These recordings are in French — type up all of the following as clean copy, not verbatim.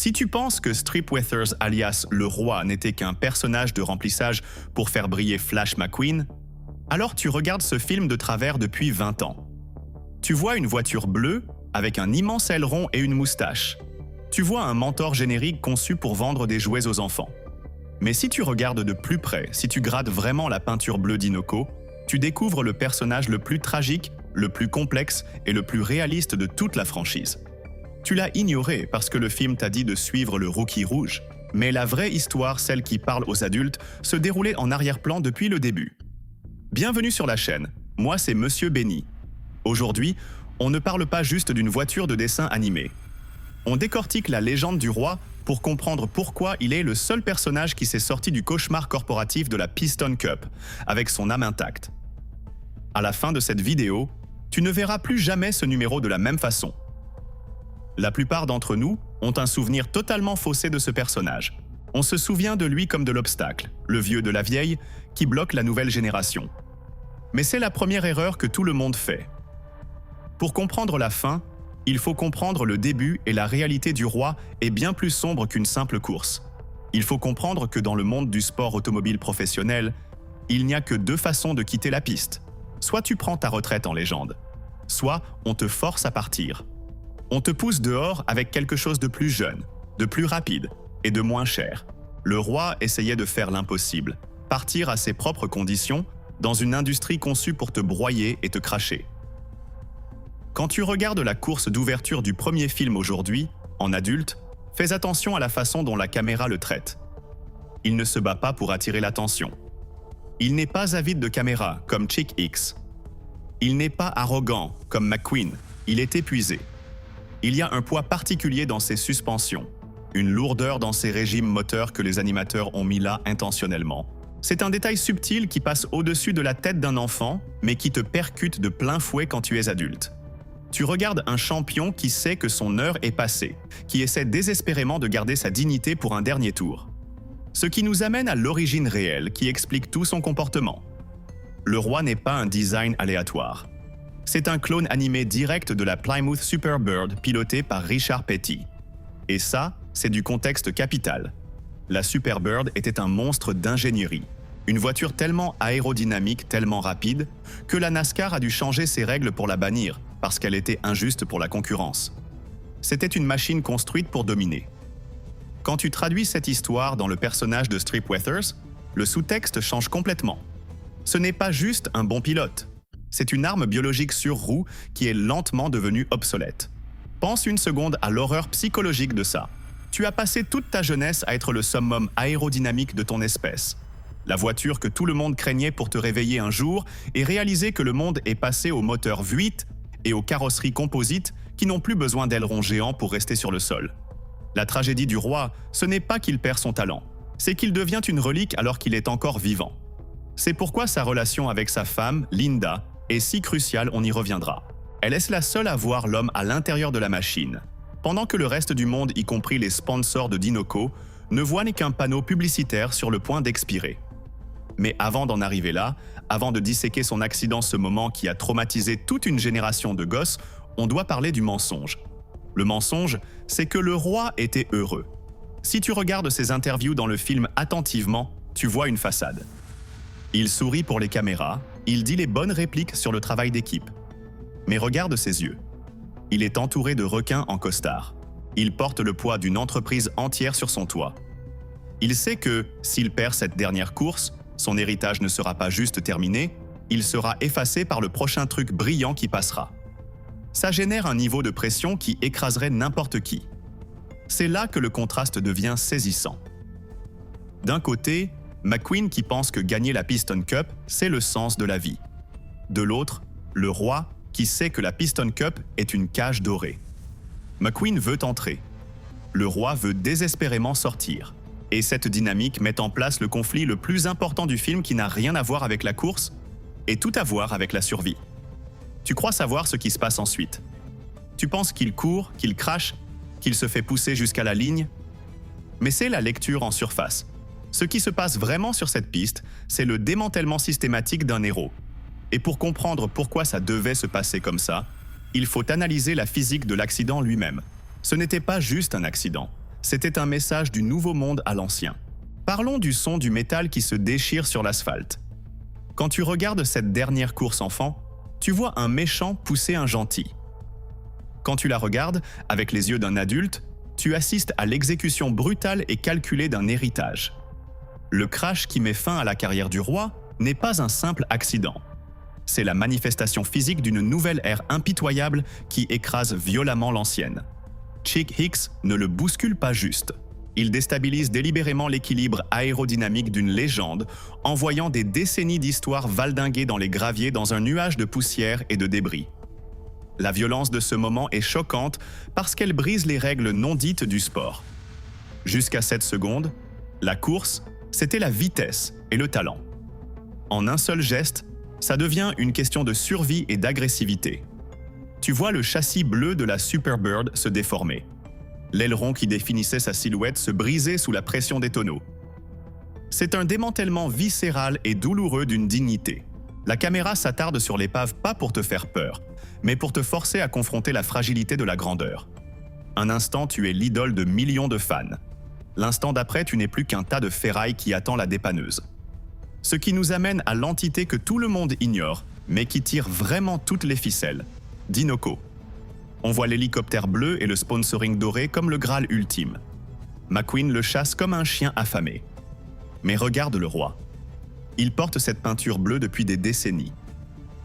Si tu penses que Strip Withers alias le roi n'était qu'un personnage de remplissage pour faire briller Flash McQueen, alors tu regardes ce film de travers depuis 20 ans. Tu vois une voiture bleue avec un immense aileron et une moustache. Tu vois un mentor générique conçu pour vendre des jouets aux enfants. Mais si tu regardes de plus près, si tu grattes vraiment la peinture bleue d'Inoko, tu découvres le personnage le plus tragique, le plus complexe et le plus réaliste de toute la franchise. Tu l'as ignoré parce que le film t'a dit de suivre le Rookie rouge. Mais la vraie histoire, celle qui parle aux adultes, se déroulait en arrière-plan depuis le début. Bienvenue sur la chaîne, moi c'est Monsieur Benny. Aujourd'hui, on ne parle pas juste d'une voiture de dessin animé. On décortique la légende du roi pour comprendre pourquoi il est le seul personnage qui s'est sorti du cauchemar corporatif de la Piston Cup, avec son âme intacte. À la fin de cette vidéo, tu ne verras plus jamais ce numéro de la même façon. La plupart d'entre nous ont un souvenir totalement faussé de ce personnage. On se souvient de lui comme de l'obstacle, le vieux de la vieille, qui bloque la nouvelle génération. Mais c'est la première erreur que tout le monde fait. Pour comprendre la fin, il faut comprendre le début et la réalité du roi est bien plus sombre qu'une simple course. Il faut comprendre que dans le monde du sport automobile professionnel, il n'y a que deux façons de quitter la piste. Soit tu prends ta retraite en légende, soit on te force à partir. On te pousse dehors avec quelque chose de plus jeune, de plus rapide et de moins cher. Le roi essayait de faire l'impossible, partir à ses propres conditions dans une industrie conçue pour te broyer et te cracher. Quand tu regardes la course d'ouverture du premier film aujourd'hui, en adulte, fais attention à la façon dont la caméra le traite. Il ne se bat pas pour attirer l'attention. Il n'est pas avide de caméra, comme Chick Hicks. Il n'est pas arrogant, comme McQueen. Il est épuisé. Il y a un poids particulier dans ses suspensions, une lourdeur dans ses régimes moteurs que les animateurs ont mis là intentionnellement. C'est un détail subtil qui passe au-dessus de la tête d'un enfant, mais qui te percute de plein fouet quand tu es adulte. Tu regardes un champion qui sait que son heure est passée, qui essaie désespérément de garder sa dignité pour un dernier tour. Ce qui nous amène à l'origine réelle qui explique tout son comportement. Le roi n'est pas un design aléatoire. C'est un clone animé direct de la Plymouth Superbird pilotée par Richard Petty. Et ça, c'est du contexte capital. La Superbird était un monstre d'ingénierie. Une voiture tellement aérodynamique, tellement rapide, que la NASCAR a dû changer ses règles pour la bannir, parce qu'elle était injuste pour la concurrence. C'était une machine construite pour dominer. Quand tu traduis cette histoire dans le personnage de Strip Withers, le sous-texte change complètement. Ce n'est pas juste un bon pilote. C'est une arme biologique sur roue qui est lentement devenue obsolète. Pense une seconde à l'horreur psychologique de ça. Tu as passé toute ta jeunesse à être le summum aérodynamique de ton espèce. La voiture que tout le monde craignait pour te réveiller un jour et réaliser que le monde est passé aux moteurs V8 et aux carrosseries composites qui n'ont plus besoin d'ailerons géants pour rester sur le sol. La tragédie du roi, ce n'est pas qu'il perd son talent, c'est qu'il devient une relique alors qu'il est encore vivant. C'est pourquoi sa relation avec sa femme, Linda, est si cruciale, on y reviendra. Elle est la seule à voir l'homme à l'intérieur de la machine, pendant que le reste du monde, y compris les sponsors de Dinoco, ne voit qu'un panneau publicitaire sur le point d'expirer. Mais avant d'en arriver là, avant de disséquer son accident, ce moment qui a traumatisé toute une génération de gosses, on doit parler du mensonge. Le mensonge, c'est que le roi était heureux. Si tu regardes ses interviews dans le film attentivement, tu vois une façade. Il sourit pour les caméras, il dit les bonnes répliques sur le travail d'équipe. Mais regarde ses yeux. Il est entouré de requins en costard. Il porte le poids d'une entreprise entière sur son toit. Il sait que, s'il perd cette dernière course, son héritage ne sera pas juste terminé, il sera effacé par le prochain truc brillant qui passera. Ça génère un niveau de pression qui écraserait n'importe qui. C'est là que le contraste devient saisissant. D'un côté, McQueen qui pense que gagner la Piston Cup, c'est le sens de la vie. De l'autre, le roi qui sait que la Piston Cup est une cage dorée. McQueen veut entrer. Le roi veut désespérément sortir. Et cette dynamique met en place le conflit le plus important du film qui n'a rien à voir avec la course et tout à voir avec la survie. Tu crois savoir ce qui se passe ensuite. Tu penses qu'il court, qu'il crache, qu'il se fait pousser jusqu'à la ligne. Mais c'est la lecture en surface. Ce qui se passe vraiment sur cette piste, c'est le démantèlement systématique d'un héros. Et pour comprendre pourquoi ça devait se passer comme ça, il faut analyser la physique de l'accident lui-même. Ce n'était pas juste un accident. C'était un message du nouveau monde à l'ancien. Parlons du son du métal qui se déchire sur l'asphalte. Quand tu regardes cette dernière course enfant, tu vois un méchant pousser un gentil. Quand tu la regardes, avec les yeux d'un adulte, tu assistes à l'exécution brutale et calculée d'un héritage. Le crash qui met fin à la carrière du roi n'est pas un simple accident. C'est la manifestation physique d'une nouvelle ère impitoyable qui écrase violemment l'ancienne. Chick Hicks ne le bouscule pas juste. Il déstabilise délibérément l'équilibre aérodynamique d'une légende, envoyant des décennies d'histoire valdinguer dans les graviers dans un nuage de poussière et de débris. La violence de ce moment est choquante parce qu'elle brise les règles non dites du sport. Jusqu'à cette seconde, la course, c'était la vitesse et le talent. En un seul geste, ça devient une question de survie et d'agressivité. Tu vois le châssis bleu de la Superbird se déformer. L'aileron qui définissait sa silhouette se brisait sous la pression des tonneaux. C'est un démantèlement viscéral et douloureux d'une dignité. La caméra s'attarde sur l'épave pas pour te faire peur, mais pour te forcer à confronter la fragilité de la grandeur. Un instant, tu es l'idole de millions de fans. L'instant d'après, tu n'es plus qu'un tas de ferraille qui attend la dépanneuse. Ce qui nous amène à l'entité que tout le monde ignore, mais qui tire vraiment toutes les ficelles, Dinoco. On voit l'hélicoptère bleu et le sponsoring doré comme le Graal ultime. McQueen le chasse comme un chien affamé. Mais regarde le roi. Il porte cette peinture bleue depuis des décennies.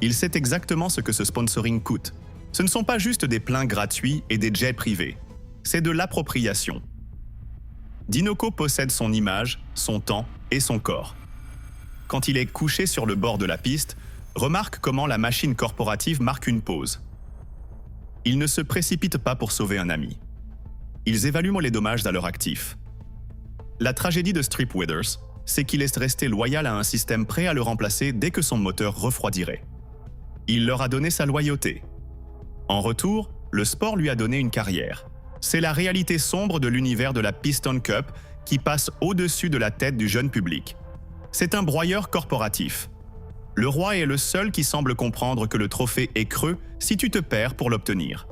Il sait exactement ce que ce sponsoring coûte. Ce ne sont pas juste des pleins gratuits et des jets privés. C'est de l'appropriation. Dinoco possède son image, son temps et son corps. Quand il est couché sur le bord de la piste, remarque comment la machine corporative marque une pause. Ils ne se précipitent pas pour sauver un ami. Ils évaluent les dommages à leur actif. La tragédie de Strip Withers, c'est qu'il est resté loyal à un système prêt à le remplacer dès que son moteur refroidirait. Il leur a donné sa loyauté. En retour, le sport lui a donné une carrière. C'est la réalité sombre de l'univers de la Piston Cup qui passe au-dessus de la tête du jeune public. C'est un broyeur corporatif. Le roi est le seul qui semble comprendre que le trophée est creux si tu te perds pour l'obtenir.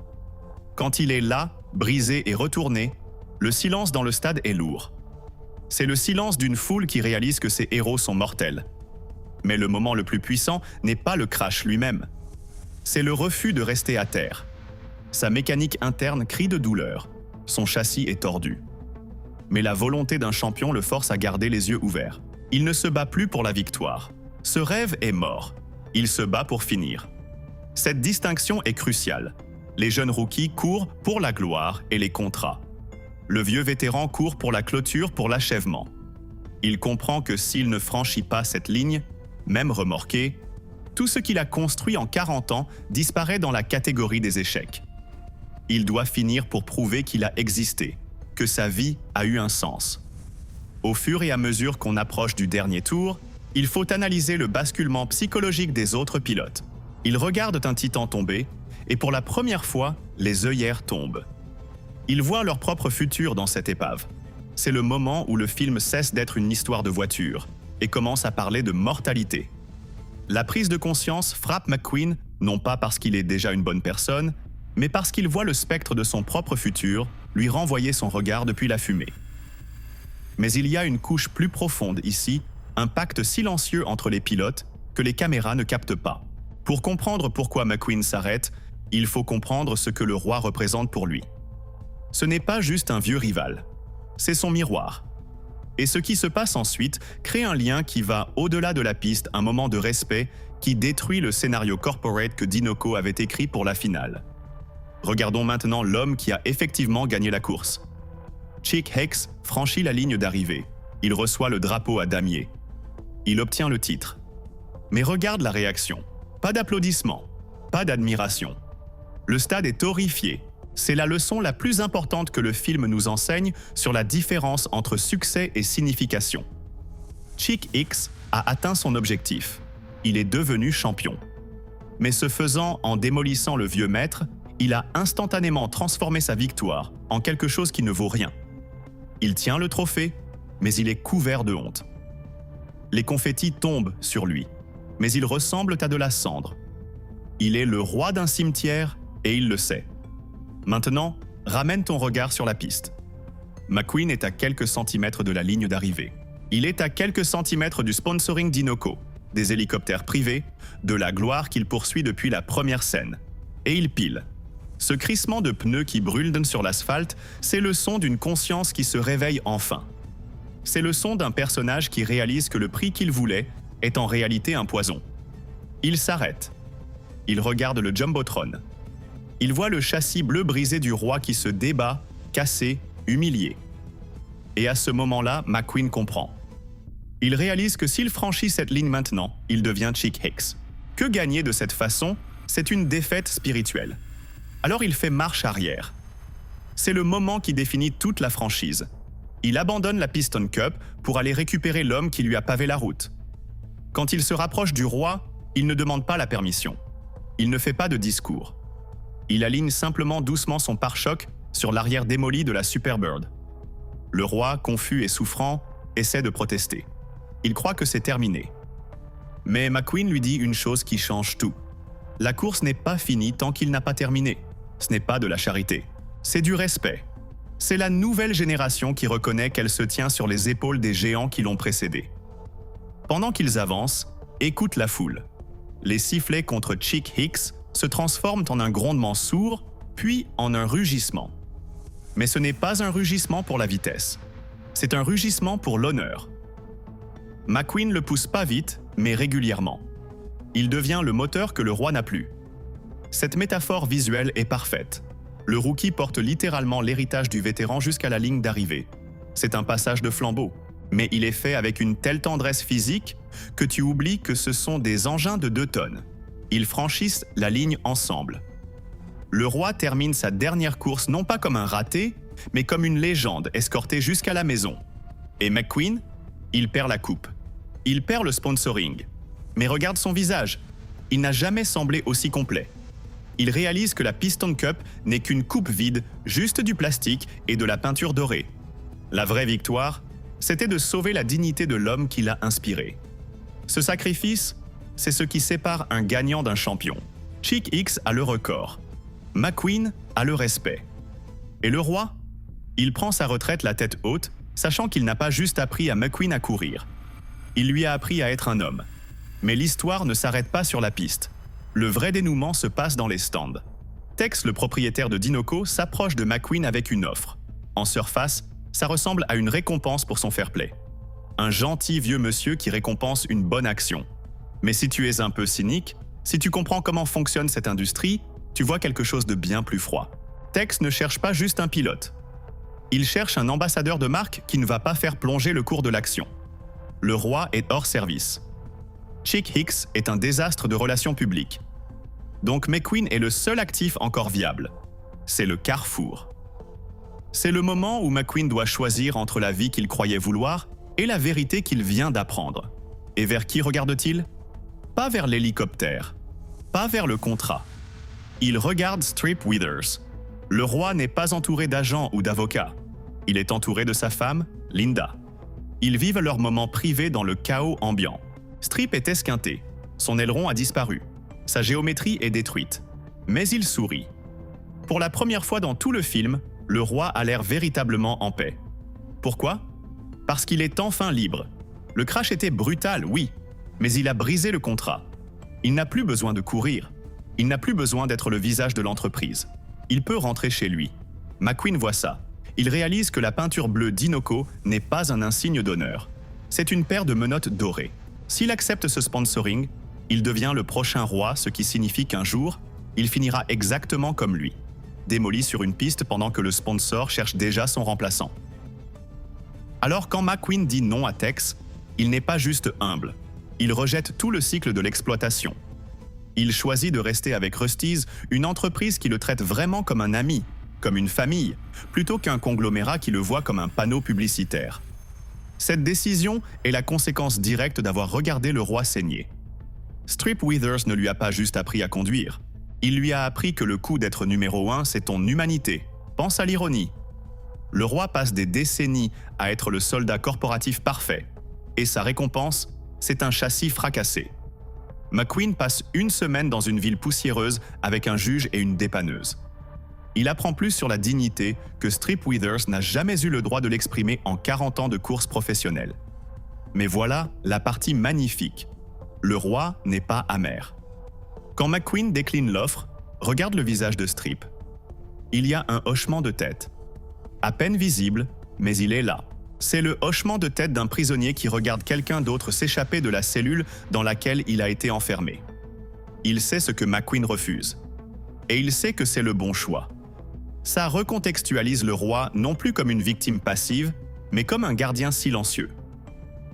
Quand il est là, brisé et retourné, le silence dans le stade est lourd. C'est le silence d'une foule qui réalise que ses héros sont mortels. Mais le moment le plus puissant n'est pas le crash lui-même. C'est le refus de rester à terre. Sa mécanique interne crie de douleur. Son châssis est tordu. Mais la volonté d'un champion le force à garder les yeux ouverts. Il ne se bat plus pour la victoire. Ce rêve est mort. Il se bat pour finir. Cette distinction est cruciale. Les jeunes rookies courent pour la gloire et les contrats. Le vieux vétéran court pour la clôture, pour l'achèvement. Il comprend que s'il ne franchit pas cette ligne, même remorqué, tout ce qu'il a construit en 40 ans disparaît dans la catégorie des échecs. Il doit finir pour prouver qu'il a existé, que sa vie a eu un sens. Au fur et à mesure qu'on approche du dernier tour, il faut analyser le basculement psychologique des autres pilotes. Ils regardent un titan tomber, et pour la première fois, les œillères tombent. Ils voient leur propre futur dans cette épave. C'est le moment où le film cesse d'être une histoire de voiture et commence à parler de mortalité. La prise de conscience frappe McQueen, non pas parce qu'il est déjà une bonne personne, mais parce qu'il voit le spectre de son propre futur lui renvoyer son regard depuis la fumée. Mais il y a une couche plus profonde ici, un pacte silencieux entre les pilotes que les caméras ne captent pas. Pour comprendre pourquoi McQueen s'arrête, il faut comprendre ce que le roi représente pour lui. Ce n'est pas juste un vieux rival, c'est son miroir. Et ce qui se passe ensuite crée un lien qui va au-delà de la piste, un moment de respect qui détruit le scénario corporate que Dinoco avait écrit pour la finale. Regardons maintenant l'homme qui a effectivement gagné la course. Chick Hicks franchit la ligne d'arrivée. Il reçoit le drapeau à damier. Il obtient le titre. Mais regarde la réaction. Pas d'applaudissements, pas d'admiration. Le stade est horrifié. C'est la leçon la plus importante que le film nous enseigne sur la différence entre succès et signification. Chick Hicks a atteint son objectif. Il est devenu champion. Mais ce faisant, en démolissant le vieux maître, il a instantanément transformé sa victoire en quelque chose qui ne vaut rien. Il tient le trophée, mais il est couvert de honte. Les confettis tombent sur lui, mais ils ressemblent à de la cendre. Il est le roi d'un cimetière et il le sait. Maintenant, ramène ton regard sur la piste. McQueen est à quelques centimètres de la ligne d'arrivée. Il est à quelques centimètres du sponsoring d'Inoco, des hélicoptères privés, de la gloire qu'il poursuit depuis la première scène. Et il pile. Ce crissement de pneus qui brûlent sur l'asphalte, c'est le son d'une conscience qui se réveille enfin. C'est le son d'un personnage qui réalise que le prix qu'il voulait est en réalité un poison. Il s'arrête. Il regarde le Jumbotron. Il voit le châssis bleu brisé du roi qui se débat, cassé, humilié. Et à ce moment-là, McQueen comprend. Il réalise que s'il franchit cette ligne maintenant, il devient Chick Hicks. Que gagner de cette façon, c'est une défaite spirituelle. Alors il fait marche arrière. C'est le moment qui définit toute la franchise. Il abandonne la Piston Cup pour aller récupérer l'homme qui lui a pavé la route. Quand il se rapproche du roi, il ne demande pas la permission. Il ne fait pas de discours. Il aligne simplement doucement son pare-choc sur l'arrière démoli de la Superbird. Le roi, confus et souffrant, essaie de protester. Il croit que c'est terminé. Mais McQueen lui dit une chose qui change tout. La course n'est pas finie tant qu'il n'a pas terminé. Ce n'est pas de la charité. C'est du respect. C'est la nouvelle génération qui reconnaît qu'elle se tient sur les épaules des géants qui l'ont précédée. Pendant qu'ils avancent, écoute la foule. Les sifflets contre Chick Hicks se transforment en un grondement sourd, puis en un rugissement. Mais ce n'est pas un rugissement pour la vitesse. C'est un rugissement pour l'honneur. McQueen le pousse pas vite, mais régulièrement. Il devient le moteur que le roi n'a plus. Cette métaphore visuelle est parfaite. Le rookie porte littéralement l'héritage du vétéran jusqu'à la ligne d'arrivée. C'est un passage de flambeau, mais il est fait avec une telle tendresse physique que tu oublies que ce sont des engins de 2 tonnes. Ils franchissent la ligne ensemble. Le roi termine sa dernière course non pas comme un raté, mais comme une légende escortée jusqu'à la maison. Et McQueen, il perd la coupe. Il perd le sponsoring. Mais regarde son visage. Il n'a jamais semblé aussi complet. Il réalise que la Piston Cup n'est qu'une coupe vide, juste du plastique et de la peinture dorée. La vraie victoire, c'était de sauver la dignité de l'homme qui l'a inspiré. Ce sacrifice, c'est ce qui sépare un gagnant d'un champion. Chick Hicks a le record. McQueen a le respect. Et le roi? Il prend sa retraite la tête haute, sachant qu'il n'a pas juste appris à McQueen à courir. Il lui a appris à être un homme. Mais l'histoire ne s'arrête pas sur la piste. Le vrai dénouement se passe dans les stands. Tex, le propriétaire de Dinoco, s'approche de McQueen avec une offre. En surface, ça ressemble à une récompense pour son fair-play. Un gentil vieux monsieur qui récompense une bonne action. Mais si tu es un peu cynique, si tu comprends comment fonctionne cette industrie, tu vois quelque chose de bien plus froid. Tex ne cherche pas juste un pilote. Il cherche un ambassadeur de marque qui ne va pas faire plonger le cours de l'action. Le roi est hors service. Chick Hicks est un désastre de relations publiques. Donc McQueen est le seul actif encore viable. C'est le carrefour. C'est le moment où McQueen doit choisir entre la vie qu'il croyait vouloir et la vérité qu'il vient d'apprendre. Et vers qui regarde-t-il? Pas vers l'hélicoptère, pas vers le contrat. Il regarde Strip Withers. Le roi n'est pas entouré d'agents ou d'avocats. Il est entouré de sa femme, Linda. Ils vivent leur moment privé dans le chaos ambiant. Strip est esquinté. Son aileron a disparu. Sa géométrie est détruite. Mais il sourit. Pour la première fois dans tout le film, le roi a l'air véritablement en paix. Pourquoi? Parce qu'il est enfin libre. Le crash était brutal, oui, mais il a brisé le contrat. Il n'a plus besoin de courir. Il n'a plus besoin d'être le visage de l'entreprise. Il peut rentrer chez lui. McQueen voit ça. Il réalise que la peinture bleue d'Inoco n'est pas un insigne d'honneur. C'est une paire de menottes dorées. S'il accepte ce sponsoring, il devient le prochain roi, ce qui signifie qu'un jour, il finira exactement comme lui, démoli sur une piste pendant que le sponsor cherche déjà son remplaçant. Alors quand McQueen dit non à Tex, il n'est pas juste humble. Il rejette tout le cycle de l'exploitation. Il choisit de rester avec Rust-eze, une entreprise qui le traite vraiment comme un ami, comme une famille, plutôt qu'un conglomérat qui le voit comme un panneau publicitaire. Cette décision est la conséquence directe d'avoir regardé le roi saigner. Strip Withers ne lui a pas juste appris à conduire. Il lui a appris que le coup d'être numéro 1, c'est ton humanité. Pense à l'ironie. Le roi passe des décennies à être le soldat corporatif parfait. Et sa récompense, c'est un châssis fracassé. McQueen passe une semaine dans une ville poussiéreuse avec un juge et une dépanneuse. Il apprend plus sur la dignité que Strip Withers n'a jamais eu le droit de l'exprimer en 40 ans de course professionnelle. Mais voilà la partie magnifique. Le roi n'est pas amer. Quand McQueen décline l'offre, regarde le visage de Strip. Il y a un hochement de tête. À peine visible, mais il est là. C'est le hochement de tête d'un prisonnier qui regarde quelqu'un d'autre s'échapper de la cellule dans laquelle il a été enfermé. Il sait ce que McQueen refuse. Et il sait que c'est le bon choix. Ça recontextualise le roi non plus comme une victime passive, mais comme un gardien silencieux.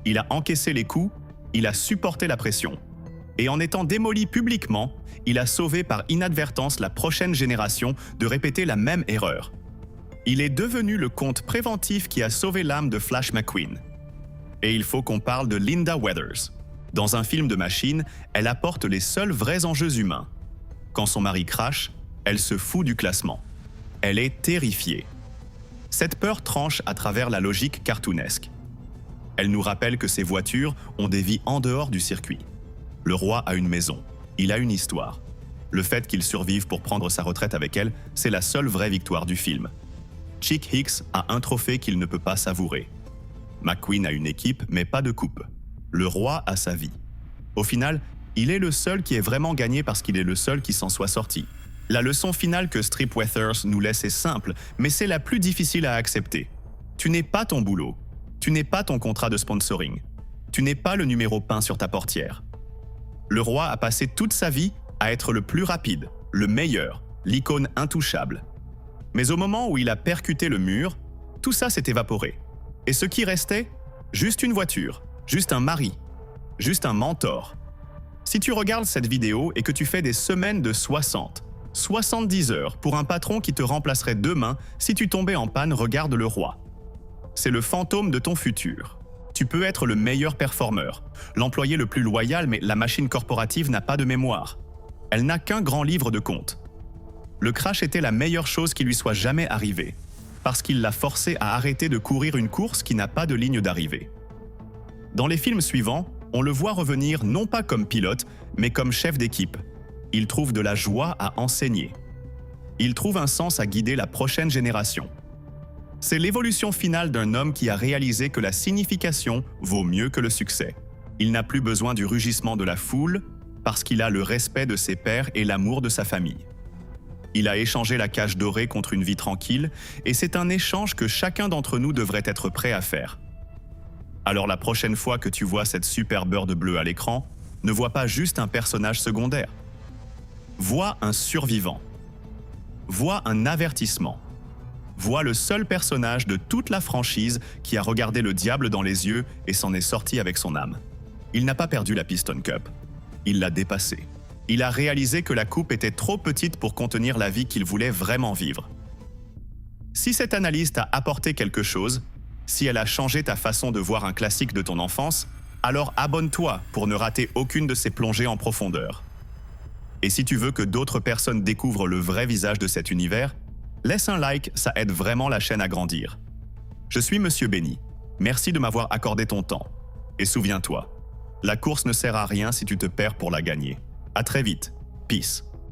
Il a encaissé les coups, il a supporté la pression. Et en étant démoli publiquement, il a sauvé par inadvertance la prochaine génération de répéter la même erreur. Il est devenu le comte préventif qui a sauvé l'âme de Flash McQueen. Et il faut qu'on parle de Linda Weathers. Dans un film de machine, elle apporte les seuls vrais enjeux humains. Quand son mari crache, elle se fout du classement. Elle est terrifiée. Cette peur tranche à travers la logique cartoonesque. Elle nous rappelle que ces voitures ont des vies en dehors du circuit. Le roi a une maison, il a une histoire. Le fait qu'il survive pour prendre sa retraite avec elle, c'est la seule vraie victoire du film. Chick Hicks a un trophée qu'il ne peut pas savourer. McQueen a une équipe, mais pas de coupe. Le roi a sa vie. Au final, il est le seul qui ait vraiment gagné parce qu'il est le seul qui s'en soit sorti. La leçon finale que Strip Withers nous laisse est simple, mais c'est la plus difficile à accepter. Tu n'es pas ton boulot. Tu n'es pas ton contrat de sponsoring. Tu n'es pas le numéro peint sur ta portière. Le roi a passé toute sa vie à être le plus rapide, le meilleur, l'icône intouchable. Mais au moment où il a percuté le mur, tout ça s'est évaporé. Et ce qui restait, juste une voiture, juste un mari, juste un mentor. Si tu regardes cette vidéo et que tu fais des semaines de 60, 70 heures pour un patron qui te remplacerait demain si tu tombais en panne, regarde le roi. C'est le fantôme de ton futur. Tu peux être le meilleur performeur, l'employé le plus loyal, mais la machine corporative n'a pas de mémoire. Elle n'a qu'un grand livre de comptes. Le crash était la meilleure chose qui lui soit jamais arrivée, parce qu'il l'a forcé à arrêter de courir une course qui n'a pas de ligne d'arrivée. Dans les films suivants, on le voit revenir non pas comme pilote, mais comme chef d'équipe. Il trouve de la joie à enseigner. Il trouve un sens à guider la prochaine génération. C'est l'évolution finale d'un homme qui a réalisé que la signification vaut mieux que le succès. Il n'a plus besoin du rugissement de la foule, parce qu'il a le respect de ses pairs et l'amour de sa famille. Il a échangé la cage dorée contre une vie tranquille, et c'est un échange que chacun d'entre nous devrait être prêt à faire. Alors la prochaine fois que tu vois cette super Bird bleue à l'écran, ne vois pas juste un personnage secondaire. Vois un survivant. Vois un avertissement. Vois le seul personnage de toute la franchise qui a regardé le diable dans les yeux et s'en est sorti avec son âme. Il n'a pas perdu la Piston Cup. Il l'a dépassée. Il a réalisé que la coupe était trop petite pour contenir la vie qu'il voulait vraiment vivre. Si cette analyse t'a apporté quelque chose, si elle a changé ta façon de voir un classique de ton enfance, alors abonne-toi pour ne rater aucune de ces plongées en profondeur. Et si tu veux que d'autres personnes découvrent le vrai visage de cet univers, laisse un like, ça aide vraiment la chaîne à grandir. Je suis Monsieur Benny. Merci de m'avoir accordé ton temps. Et souviens-toi, la course ne sert à rien si tu te perds pour la gagner. À très vite. Peace.